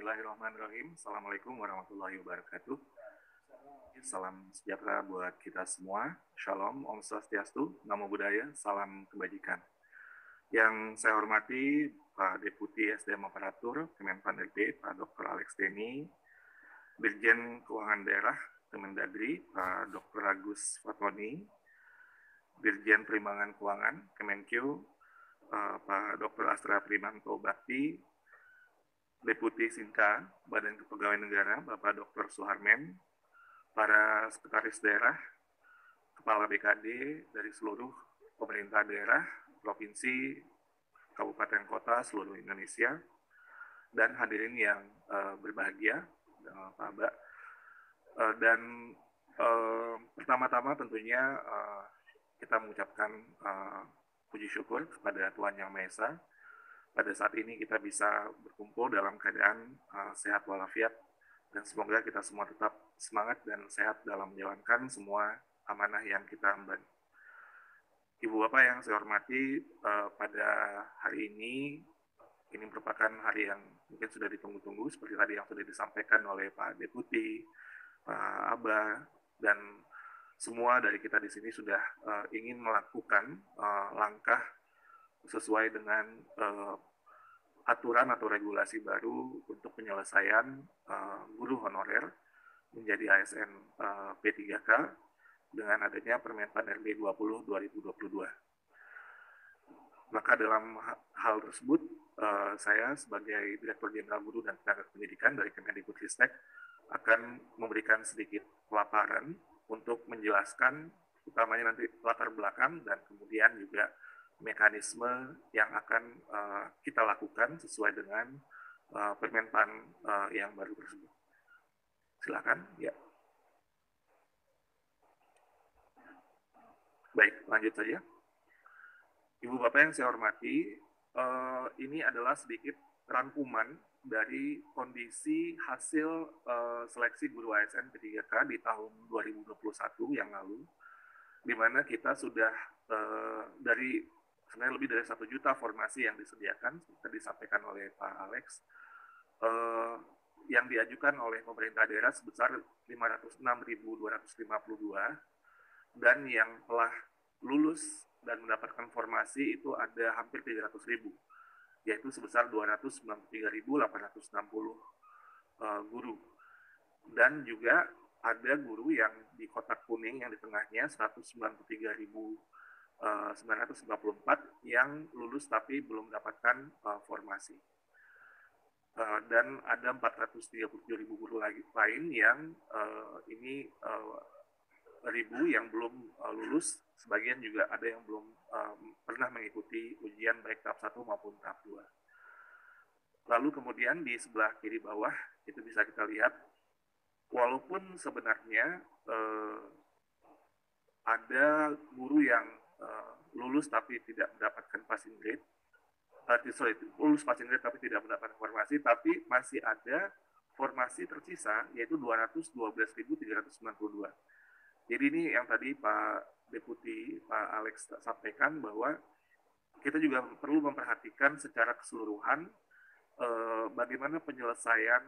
Bismillahirrahmanirrahim. Assalamualaikum warahmatullahi wabarakatuh. Salam sejahtera buat kita semua. Shalom, Om Swastiastu, Namo Buddhaya, salam kebajikan. Yang saya hormati Pak Deputi SDM Aparatur Kemenpan RB, Pak Dr. Alex Denny, Dirjen Keuangan Daerah Kemendagri, Pak Dr. Agus Fatoni, Dirjen Perimbangan Keuangan Kemenkeu, Pak Dr. Astra Primanto Bakti, Deputi Sinka, Badan Kepegawaian Negara, Bapak Dr. Suharmen, para sekretaris daerah, kepala BKD dari seluruh pemerintah daerah, provinsi, kabupaten kota seluruh Indonesia, dan hadirin yang berbahagia, Pak Aba. Dan pertama-tama tentunya kita mengucapkan puji syukur kepada Tuhan Yang Maha Esa. Pada saat ini kita bisa berkumpul dalam keadaan sehat walafiat, dan semoga kita semua tetap semangat dan sehat dalam menjalankan semua amanah yang kita emban. Ibu Bapak yang saya hormati, pada hari ini merupakan hari yang mungkin sudah ditunggu-tunggu, seperti tadi yang sudah disampaikan oleh Pak Deputi, Pak Aba, dan semua dari kita di sini sudah ingin melakukan langkah sesuai dengan aturan atau regulasi baru untuk penyelesaian guru honorer menjadi ASN P3K dengan adanya Permenpan RB 20 2022. Maka dalam hal tersebut, saya sebagai Direktur Jenderal Guru dan Tenaga Pendidikan dari Kemendikbudristek akan memberikan sedikit pemaparan untuk menjelaskan utamanya nanti latar belakang dan kemudian juga mekanisme yang akan kita lakukan sesuai dengan Permenpan yang baru tersebut. Silakan, ya. Baik, lanjut saja. Ibu Bapak yang saya hormati, ini adalah sedikit rangkuman dari kondisi hasil seleksi guru ASN P3K di tahun 2021 yang lalu, di mana kita sudah dari sebenarnya lebih dari 1 juta formasi yang disediakan, seperti disampaikan oleh Pak Alex, yang diajukan oleh pemerintah daerah sebesar 506.252, dan yang telah lulus dan mendapatkan formasi itu ada hampir 300.000, yaitu sebesar 293.860 guru. Dan juga ada guru yang di kotak kuning yang di tengahnya 193.994 yang lulus tapi belum mendapatkan formasi. Dan ada 437.000 guru lain yang ribu yang belum lulus, sebagian juga ada yang belum pernah mengikuti ujian baik tahap 1 maupun tahap 2. Lalu kemudian di sebelah kiri bawah itu bisa kita lihat, walaupun sebenarnya ada guru yang lulus tapi tidak mendapatkan passing grade, lulus passing grade tapi tidak mendapatkan formasi, tapi masih ada formasi tersisa yaitu 212.392. Jadi ini yang tadi Pak Deputi, Pak Alex sampaikan bahwa kita juga perlu memperhatikan secara keseluruhan bagaimana penyelesaian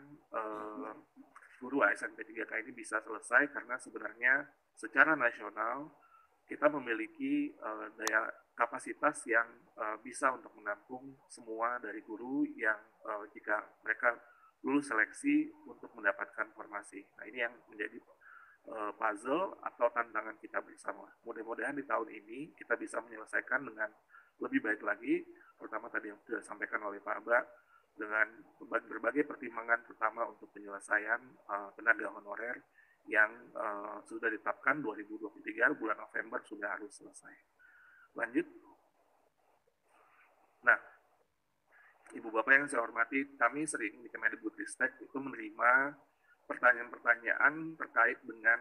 guru ASN P3K ini bisa selesai, karena sebenarnya secara nasional kita memiliki daya kapasitas yang bisa untuk menampung semua dari guru yang jika mereka lulus seleksi untuk mendapatkan formasi. Nah, ini yang menjadi puzzle atau tantangan kita bersama. Mudah-mudahan di tahun ini kita bisa menyelesaikan dengan lebih baik lagi, terutama tadi yang sudah disampaikan oleh Pak Aba, dengan berbagai pertimbangan, terutama untuk penyelesaian tenaga honorer yang sudah ditetapkan 2023 bulan November sudah harus selesai. Lanjut. Nah, Ibu Bapak yang saya hormati, kami sering di Kemendikbudristek itu menerima pertanyaan-pertanyaan terkait dengan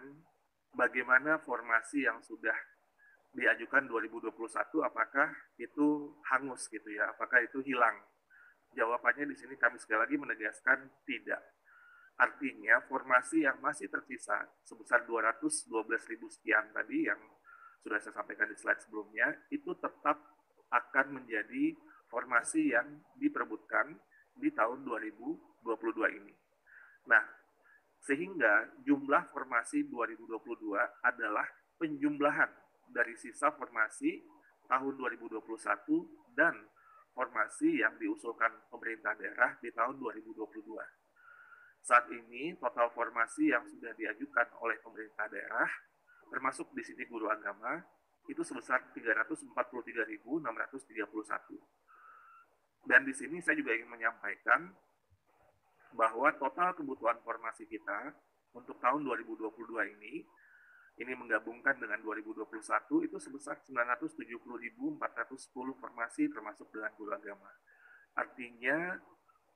bagaimana formasi yang sudah diajukan 2021, apakah itu hangus gitu ya, apakah itu hilang. Jawabannya di sini kami sekali lagi menegaskan tidak. Artinya formasi yang masih tersisa sebesar 212.000 sekian tadi yang sudah saya sampaikan di slide sebelumnya, itu tetap akan menjadi formasi yang diperebutkan di tahun 2022. 2022 ini. Nah, sehingga jumlah formasi 2022 adalah penjumlahan dari sisa formasi tahun 2021 dan formasi yang diusulkan pemerintah daerah di tahun 2022. Saat ini total formasi yang sudah diajukan oleh pemerintah daerah, termasuk di sini guru agama, itu sebesar 343.631. Dan di sini saya juga ingin menyampaikan bahwa total kebutuhan formasi kita untuk tahun 2022 ini menggabungkan dengan 2021 itu sebesar 970.410 formasi termasuk dengan guru agama. Artinya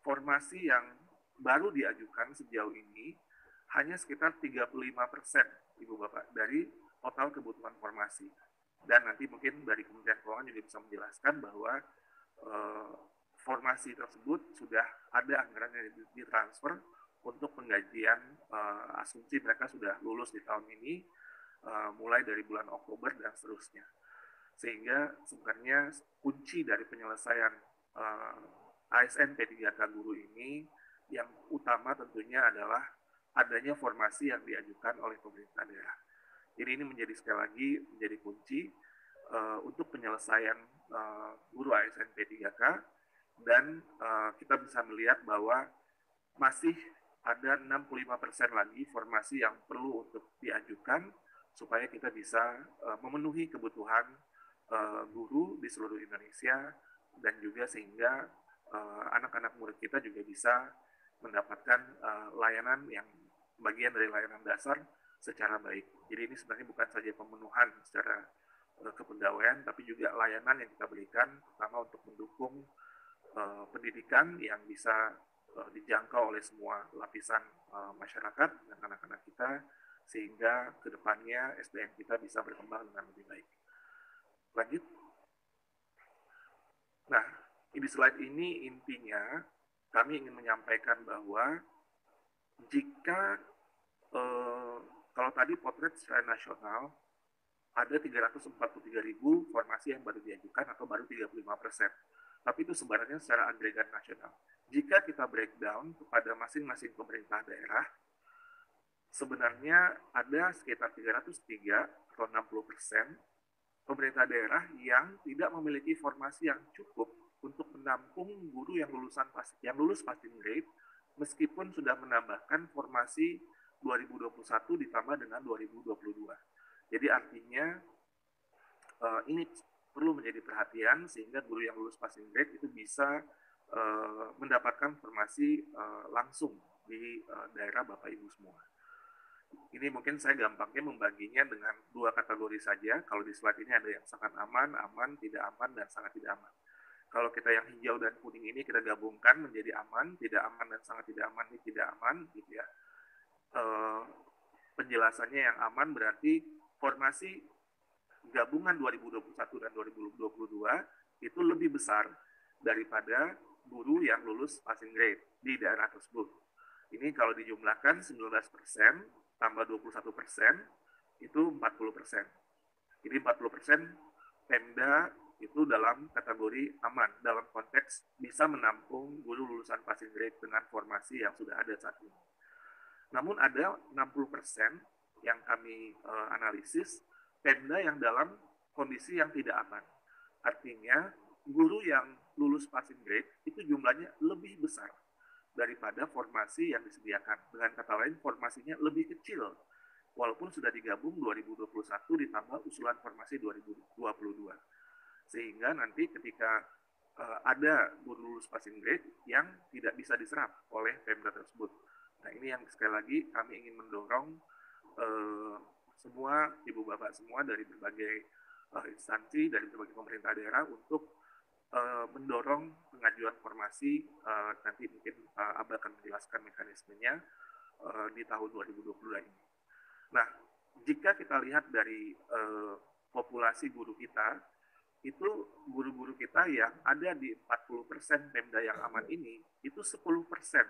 formasi yang baru diajukan sejauh ini hanya sekitar 35%, Ibu Bapak, dari total kebutuhan formasi. Dan nanti mungkin dari Kementerian Keuangan juga bisa menjelaskan bahwa formasi tersebut sudah ada anggaran yang ditransfer untuk penggajian asumsi mereka sudah lulus di tahun ini, mulai dari bulan Oktober dan seterusnya. Sehingga sebenarnya kunci dari penyelesaian ASN P3K guru ini yang utama tentunya adalah adanya formasi yang diajukan oleh pemerintah daerah. Jadi ini menjadi sekali lagi menjadi kunci untuk penyelesaian guru ASN P3K, dan kita bisa melihat bahwa masih ada 65% lagi formasi yang perlu untuk diajukan supaya kita bisa memenuhi kebutuhan guru di seluruh Indonesia, dan juga sehingga anak-anak murid kita juga bisa mendapatkan layanan yang bagian dari layanan dasar secara baik. Jadi ini sebenarnya bukan saja pemenuhan secara kepegawaian, tapi juga layanan yang kita berikan, terutama untuk mendukung pendidikan yang bisa dijangkau oleh semua lapisan masyarakat dan anak-anak kita, sehingga kedepannya SDM kita bisa berkembang dengan lebih baik. Lanjut. Nah, di slide ini intinya kami ingin menyampaikan bahwa jika kalau tadi potret secara nasional ada 343.000 formasi yang baru diajukan atau baru 35%. Tapi itu sebenarnya secara agregat nasional. Jika kita breakdown kepada masing-masing pemerintah daerah, sebenarnya ada sekitar 303 atau 60% pemerintah daerah yang tidak memiliki formasi yang cukup untuk menampung guru yang lulus passing grade, meskipun sudah menambahkan formasi 2021 ditambah dengan 2022. Jadi artinya ini perlu menjadi perhatian sehingga guru yang lulus passing grade itu bisa mendapatkan formasi langsung di daerah Bapak Ibu semua. Ini mungkin saya gampangnya membaginya dengan dua kategori saja. Kalau di slide ini ada yang sangat aman, aman, tidak aman, dan sangat tidak aman. Kalau kita yang hijau dan kuning ini kita gabungkan menjadi aman, tidak aman, dan sangat tidak aman, ini tidak aman, gitu ya. Penjelasannya yang aman berarti formasi gabungan 2021 dan 2022 itu lebih besar daripada guru yang lulus passing grade di daerah tersebut. Ini kalau dijumlahkan 19% tambah 21% itu 40%. Jadi 40% Pemda itu dalam kategori aman, dalam konteks bisa menampung guru lulusan passing grade dengan formasi yang sudah ada saat ini. Namun ada 60% yang kami analisis Pemda yang dalam kondisi yang tidak aman. Artinya guru yang lulus passing grade itu jumlahnya lebih besar daripada formasi yang disediakan. Dengan kata lain, formasinya lebih kecil, walaupun sudah digabung 2021 ditambah usulan formasi 2022. Sehingga nanti ketika ada guru lulus passing grade yang tidak bisa diserap oleh Pemda tersebut. Nah, ini yang sekali lagi kami ingin mendorong semua ibu bapak semua dari berbagai instansi, dari berbagai pemerintah daerah untuk mendorong pengajuan formasi. Nanti mungkin Abah akan menjelaskan mekanismenya di tahun 2022 ini. Nah, jika kita lihat dari populasi guru kita, itu guru-guru kita yang ada di 40% Pemda yang aman ini, itu 10%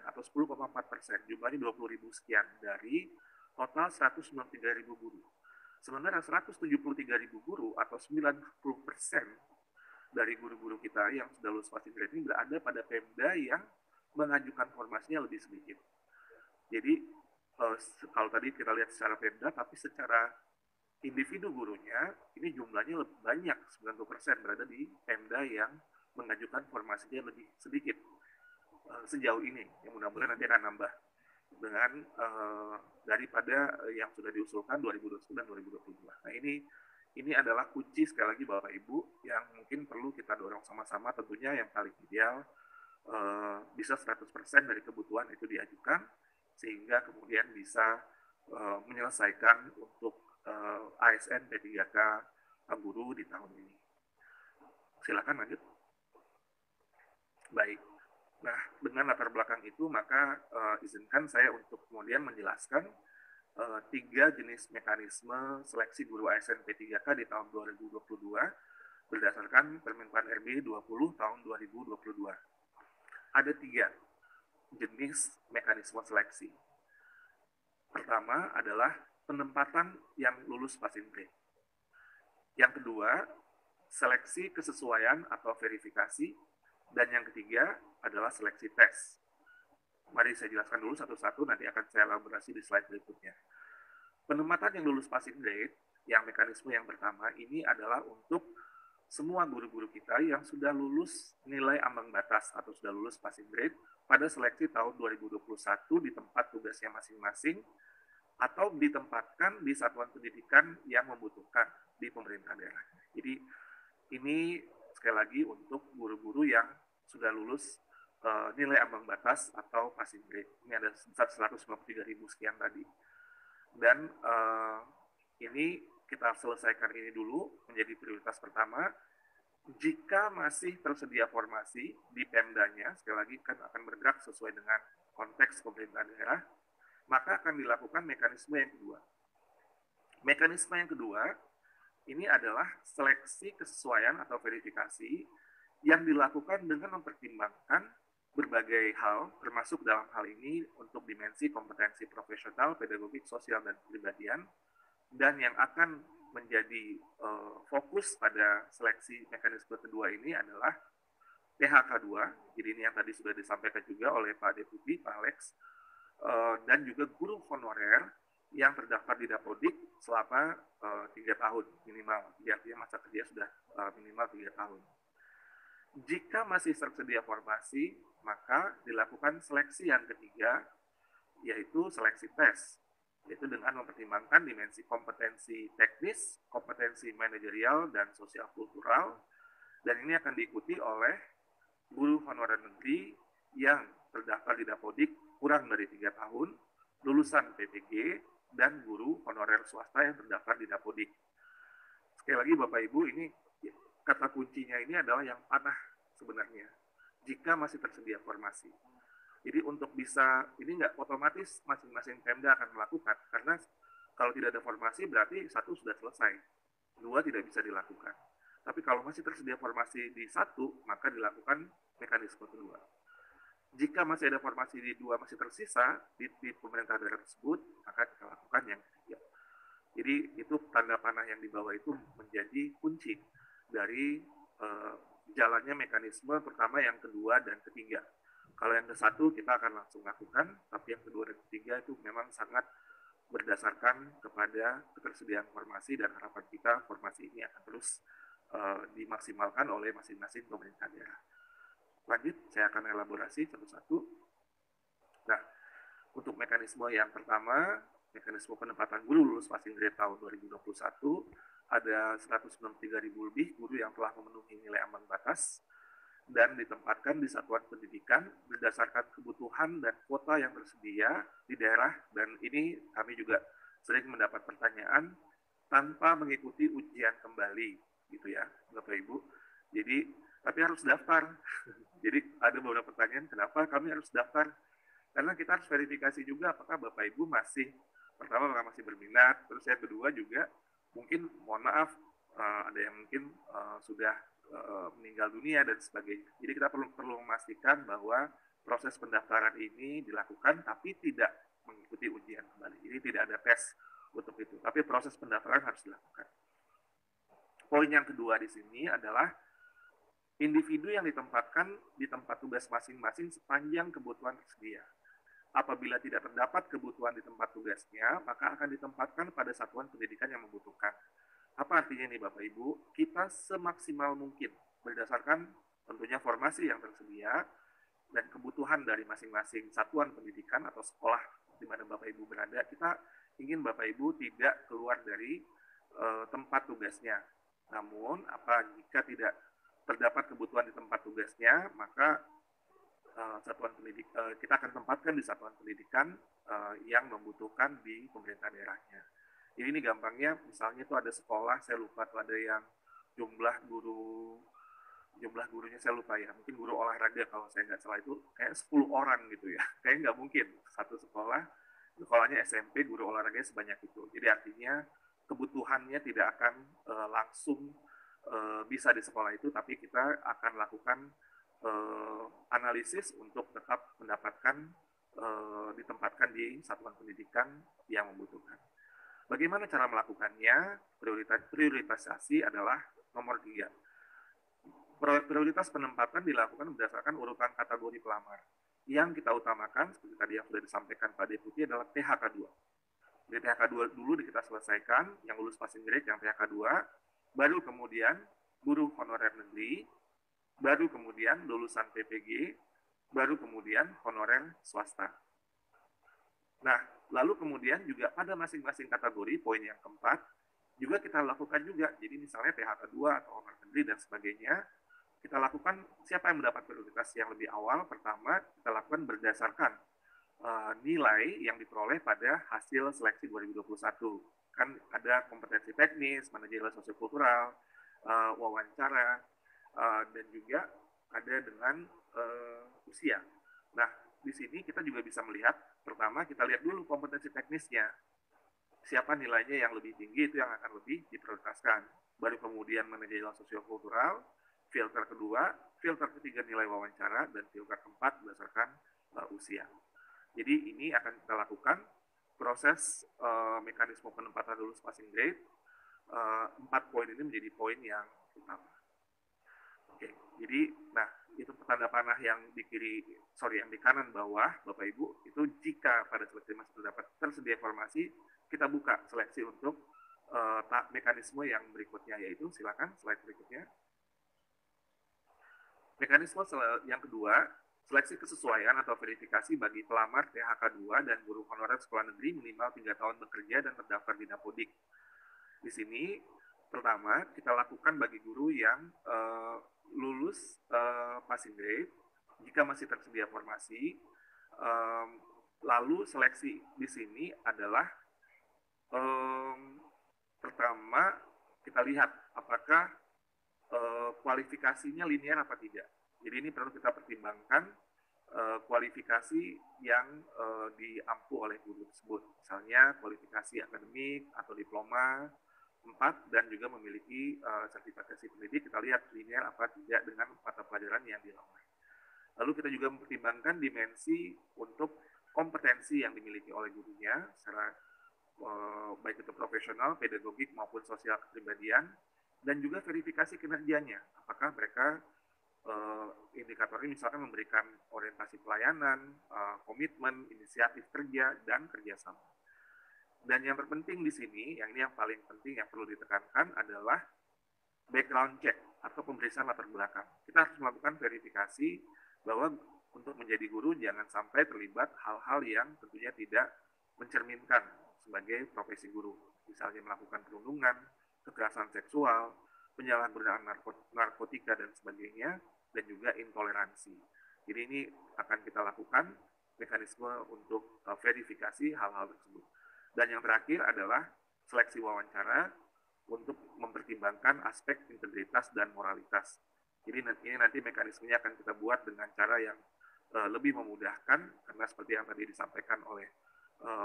atau 10,4%, jumlahnya 20.000 sekian dari total 193.000 guru. Sebenarnya 173.000 guru atau 90% dari guru-guru kita yang sudah lulus passing grade ini berada pada Pemda yang mengajukan formasinya lebih sedikit. Jadi kalau tadi kita lihat secara Pemda, tapi secara individu gurunya ini jumlahnya lebih banyak, 90% berada di Pemda yang mengajukan formasinya lebih sedikit sejauh ini. Yang mudah-mudahan nanti akan nambah dengan daripada yang sudah diusulkan 2021 dan 2022. Nah ini adalah kunci sekali lagi Bapak Ibu yang mungkin perlu kita dorong sama-sama. Tentunya yang paling ideal bisa 100% dari kebutuhan itu diajukan sehingga kemudian bisa menyelesaikan untuk ASN P3K guru di tahun ini. Silakan lanjut. Baik. Nah, dengan latar belakang itu maka izinkan saya untuk kemudian menjelaskan 3 jenis mekanisme seleksi guru ASN P3K di tahun 2022 berdasarkan Permenpan RB 20 tahun 2022. Ada 3 jenis mekanisme seleksi. Pertama adalah penempatan yang lulus passing grade. Yang kedua, seleksi kesesuaian atau verifikasi. Dan yang ketiga adalah seleksi tes. Mari saya jelaskan dulu satu-satu, nanti akan saya elaborasi di slide berikutnya. Penempatan yang lulus passing grade, yang mekanisme yang pertama, ini adalah untuk semua guru-guru kita yang sudah lulus nilai ambang batas atau sudah lulus passing grade pada seleksi tahun 2021 di tempat tugasnya masing-masing atau ditempatkan di satuan pendidikan yang membutuhkan di pemerintah daerah. Jadi ini sekali lagi untuk guru-guru yang sudah lulus nilai ambang batas atau passing grade. Ini ada 193.000 sekian tadi. Dan ini kita selesaikan ini dulu menjadi prioritas pertama. Jika masih tersedia formasi di Pemdanya, sekali lagi kan akan bergerak sesuai dengan konteks pemerintah daerah, maka akan dilakukan mekanisme yang kedua. Mekanisme yang kedua ini adalah seleksi kesesuaian atau verifikasi yang dilakukan dengan mempertimbangkan berbagai hal, termasuk dalam hal ini untuk dimensi kompetensi profesional, pedagogik, sosial, dan kepribadian, dan yang akan menjadi fokus pada seleksi mekanisme kedua ini adalah PHK2, jadi ini yang tadi sudah disampaikan juga oleh Pak Deputi, Pak Alex, dan juga guru honorer yang terdaftar di Dapodik selama 3 tahun minimal, artinya masa kerja sudah minimal 3 tahun. Jika masih tersedia formasi, maka dilakukan seleksi yang ketiga, yaitu seleksi tes, yaitu dengan mempertimbangkan dimensi kompetensi teknis, kompetensi manajerial, dan sosial kultural, dan ini akan diikuti oleh guru honorer negeri yang terdaftar di Dapodik kurang dari 3 tahun, lulusan PPG, dan guru honorer swasta yang terdaftar di Dapodik. Sekali lagi Bapak Ibu, ini kata kuncinya ini adalah yang panah sebenarnya, jika masih tersedia formasi. Jadi untuk bisa, ini nggak otomatis masing-masing Pemda akan melakukan, karena kalau tidak ada formasi berarti 1 sudah selesai, 2 tidak bisa dilakukan. Tapi kalau masih tersedia formasi di 1, maka dilakukan mekanisme kedua. Jika masih ada formasi di 2 masih tersisa di pemerintah daerah tersebut, maka kita lakukan yang ketiga. Jadi itu tanda panah yang di bawah itu menjadi kunci dari jalannya mekanisme pertama, yang kedua, dan ketiga. Kalau yang ke-1 kita akan langsung lakukan, tapi yang kedua dan ketiga itu memang sangat berdasarkan kepada ketersediaan formasi, dan harapan kita formasi ini akan terus dimaksimalkan oleh masing-masing pemerintah daerah. Lanjut, saya akan elaborasi satu-satu. Nah, untuk mekanisme yang pertama, mekanisme penempatan guru lulus passing grade tahun 2021, ada 193.000 lebih guru yang telah memenuhi nilai ambang batas dan ditempatkan di satuan pendidikan berdasarkan kebutuhan dan kuota yang tersedia di daerah. Dan ini kami juga sering mendapat pertanyaan tanpa mengikuti ujian kembali, gitu ya, Bapak Ibu. Jadi, tapi harus daftar. Jadi ada beberapa pertanyaan, kenapa kami harus daftar? Karena kita harus verifikasi juga apakah Bapak Ibu masih, pertama apakah masih berminat, terus yang kedua juga mungkin, mohon maaf, ada yang mungkin sudah meninggal dunia dan sebagainya. Jadi kita perlu memastikan bahwa proses pendaftaran ini dilakukan tapi tidak mengikuti ujian kembali. Jadi tidak ada tes untuk itu, tapi proses pendaftaran harus dilakukan. Poin yang kedua di sini adalah individu yang ditempatkan di tempat tugas masing-masing sepanjang kebutuhan tersedia. Apabila tidak terdapat kebutuhan di tempat tugasnya, maka akan ditempatkan pada satuan pendidikan yang membutuhkan. Apa artinya nih Bapak Ibu? Kita semaksimal mungkin berdasarkan tentunya formasi yang tersedia dan kebutuhan dari masing-masing satuan pendidikan atau sekolah di mana Bapak Ibu berada, kita ingin Bapak Ibu tidak keluar dari tempat tugasnya. Namun, jika tidak terdapat kebutuhan di tempat tugasnya, maka kita akan tempatkan di satuan pendidikan yang membutuhkan di pemerintah daerahnya. Jadi ini gampangnya, misalnya itu ada sekolah, saya lupa tuh ada yang jumlah gurunya saya lupa ya, mungkin guru olahraga kalau saya nggak salah itu kayak 10 orang gitu ya, kayak nggak mungkin satu sekolahnya SMP guru olahraganya sebanyak itu. Jadi artinya kebutuhannya tidak akan langsung bisa di sekolah itu, tapi kita akan lakukan analisis untuk tetap mendapatkan ditempatkan di satuan pendidikan yang membutuhkan. Bagaimana cara melakukannya? Prioritasasi adalah nomor 3. Prioritas penempatan dilakukan berdasarkan urutan kategori pelamar. Yang kita utamakan, seperti tadi yang sudah disampaikan Pak Deputi, adalah PHK 2. Jadi PHK 2 dulu kita selesaikan, yang lulus passing grade, yang PHK 2, baru kemudian guru honorer negeri, baru kemudian lulusan PPG, baru kemudian honorer swasta. Nah, lalu kemudian juga pada masing-masing kategori, poin yang keempat, juga kita lakukan juga. Jadi misalnya PHK 2 atau honorer negeri dan sebagainya, kita lakukan siapa yang mendapat prioritas yang lebih awal. Pertama, kita lakukan berdasarkan nilai yang diperoleh pada hasil seleksi 2021. Kan ada kompetensi teknis, manajerial sosiokultural, wawancara, dan juga ada dengan usia. Nah, di sini kita juga bisa melihat, pertama kita lihat dulu kompetensi teknisnya. Siapa nilainya yang lebih tinggi, itu yang akan lebih diprioritaskan. Baru kemudian manajerial sosiokultural, filter kedua, filter ketiga nilai wawancara, dan filter keempat berdasarkan usia. Jadi ini akan kita lakukan proses mekanisme penempatan lulus passing grade. 4 poin ini menjadi poin yang utama. Oke, jadi nah itu tanda panah yang di kanan bawah Bapak Ibu, itu jika pada seleksi masih tersedia informasi, kita buka seleksi untuk mekanisme yang berikutnya, yaitu silakan slide berikutnya. Mekanisme yang kedua, seleksi kesesuaian atau verifikasi bagi pelamar PHK 2 dan guru honorer sekolah negeri minimal 3 tahun bekerja dan terdaftar di Dapodik. Di sini, pertama, kita lakukan bagi guru yang lulus passing grade, jika masih tersedia formasi. Lalu seleksi di sini adalah pertama, kita lihat apakah kualifikasinya linear apa tidak. Jadi ini perlu kita pertimbangkan kualifikasi yang diampu oleh guru tersebut. Misalnya kualifikasi akademik atau diploma 4 dan juga memiliki sertifikasi pendidik, kita lihat linear apa tidak dengan mata pelajaran yang dilamar. Lalu kita juga mempertimbangkan dimensi untuk kompetensi yang dimiliki oleh gurunya secara baik itu profesional, pedagogik maupun sosial kepribadian, dan juga verifikasi kinerjanya. Apakah mereka indikatornya misalkan memberikan orientasi pelayanan, komitmen, inisiatif kerja, dan kerjasama. Dan yang terpenting di sini, yang ini yang paling penting yang perlu ditekankan adalah background check atau pemeriksaan latar belakang. Kita harus melakukan verifikasi bahwa untuk menjadi guru jangan sampai terlibat hal-hal yang tentunya tidak mencerminkan sebagai profesi guru. Misalnya melakukan perundungan, kekerasan seksual, penyalahgunaan narkotika dan sebagainya, dan juga intoleransi. Jadi ini akan kita lakukan mekanisme untuk verifikasi hal-hal tersebut. Dan yang terakhir adalah seleksi wawancara untuk mempertimbangkan aspek integritas dan moralitas. Jadi ini nanti mekanismenya akan kita buat dengan cara yang lebih memudahkan, karena seperti yang tadi disampaikan oleh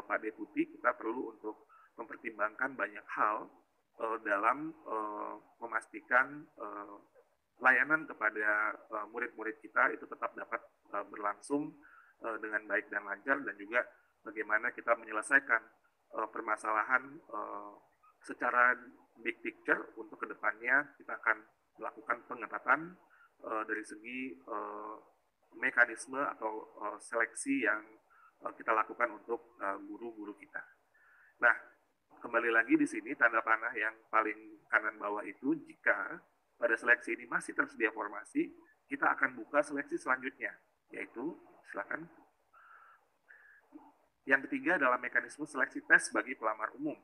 Pak Deputi, kita perlu untuk mempertimbangkan banyak hal dalam memastikan layanan kepada murid-murid kita itu tetap dapat berlangsung dengan baik dan lancar, dan juga bagaimana kita menyelesaikan permasalahan secara big picture untuk kedepannya. Kita akan melakukan pengetatan dari segi mekanisme atau seleksi yang kita lakukan untuk guru-guru kita. Nah, kembali lagi di sini tanda panah yang paling kanan bawah itu, jika pada seleksi ini masih tersedia formasi, kita akan buka seleksi selanjutnya, yaitu silakan. Yang ketiga adalah mekanisme seleksi tes bagi pelamar umum.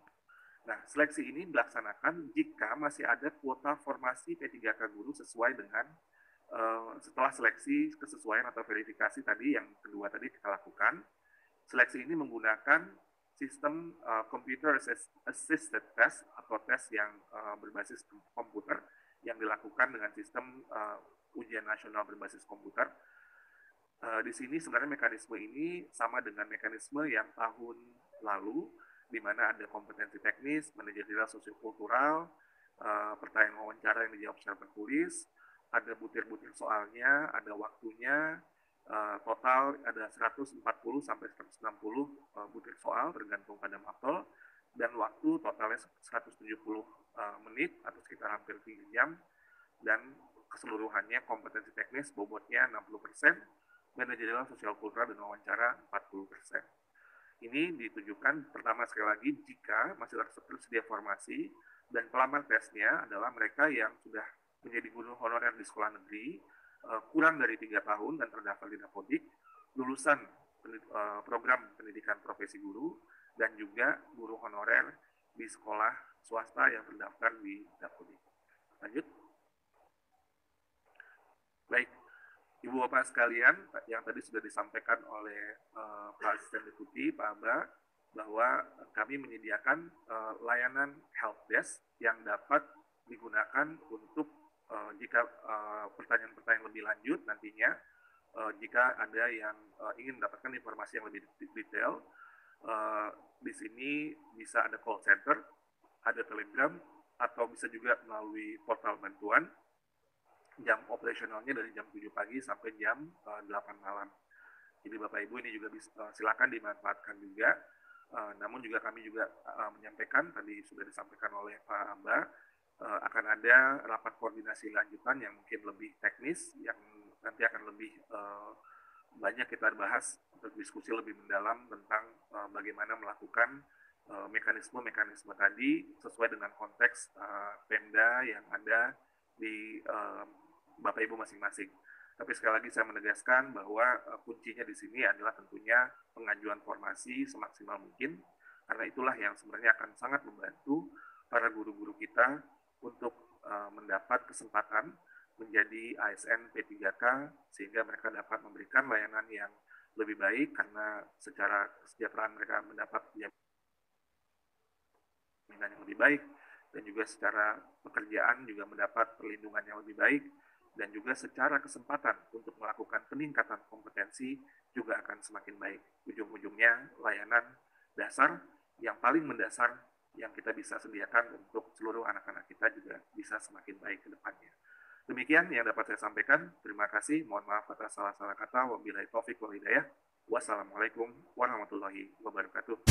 Nah, seleksi ini dilaksanakan jika masih ada kuota formasi P3K guru sesuai dengan setelah seleksi kesesuaian atau verifikasi tadi yang kedua tadi kita lakukan. Seleksi ini menggunakan sistem computer assisted test atau tes yang berbasis komputer yang dilakukan dengan sistem ujian nasional berbasis komputer. Di sini sebenarnya mekanisme ini sama dengan mekanisme yang tahun lalu, di mana ada kompetensi teknis, manajerial sosiokultural, pertanyaan wawancara yang dijawab secara tertulis, ada butir-butir soalnya, ada waktunya, total ada 140 sampai 160 butir soal tergantung pada mapel, dan waktu totalnya 170 menit atau sekitar hampir 3 jam, dan keseluruhannya kompetensi teknis bobotnya 60%, manajerial sosiokultural dan wawancara 40%. Ini ditujukan pertama sekali lagi jika masih tersedia formasi dan pelamar tesnya adalah mereka yang sudah menjadi guru honorer di sekolah negeri kurang dari 3 tahun dan terdaftar di Dapodik, lulusan program pendidikan profesi guru, dan juga guru honorer di sekolah swasta yang terdaftar di Dapodik. Lanjut. Baik, Ibu Bapak sekalian, yang tadi sudah disampaikan oleh Pak Asisten Deputi, Pak Aba, bahwa kami menyediakan layanan help desk yang dapat digunakan untuk jika pertanyaan-pertanyaan lebih lanjut nantinya, jika ada yang ingin mendapatkan informasi yang lebih detail, di sini bisa ada call center, ada telegram, atau bisa juga melalui portal bantuan. Jam operasionalnya dari jam 7 pagi sampai jam 8 malam. Jadi Bapak Ibu ini juga silakan dimanfaatkan juga. Namun juga kami juga menyampaikan, tadi sudah disampaikan oleh Pak Amba, akan ada rapat koordinasi lanjutan yang mungkin lebih teknis, yang nanti akan lebih banyak kita bahas untuk diskusi lebih mendalam tentang bagaimana melakukan mekanisme-mekanisme tadi sesuai dengan konteks Pemda yang ada di Bapak Ibu masing-masing. Tapi sekali lagi saya menegaskan bahwa kuncinya di sini adalah tentunya pengajuan formasi semaksimal mungkin, karena itulah yang sebenarnya akan sangat membantu para guru-guru kita untuk mendapat kesempatan menjadi ASN P3K, sehingga mereka dapat memberikan layanan yang lebih baik, karena secara kesejahteraan mereka mendapat jaminan yang lebih baik, dan juga secara pekerjaan juga mendapat perlindungan yang lebih baik, dan juga secara kesempatan untuk melakukan peningkatan kompetensi juga akan semakin baik. Ujung-ujungnya layanan dasar yang paling mendasar yang kita bisa sediakan untuk seluruh anak-anak kita juga bisa semakin baik ke depannya. Demikian yang dapat saya sampaikan. Terima kasih. Mohon maaf atas salah-salah kata. Wabillahi taufiq wal hidayah. Wassalamualaikum warahmatullahi wabarakatuh.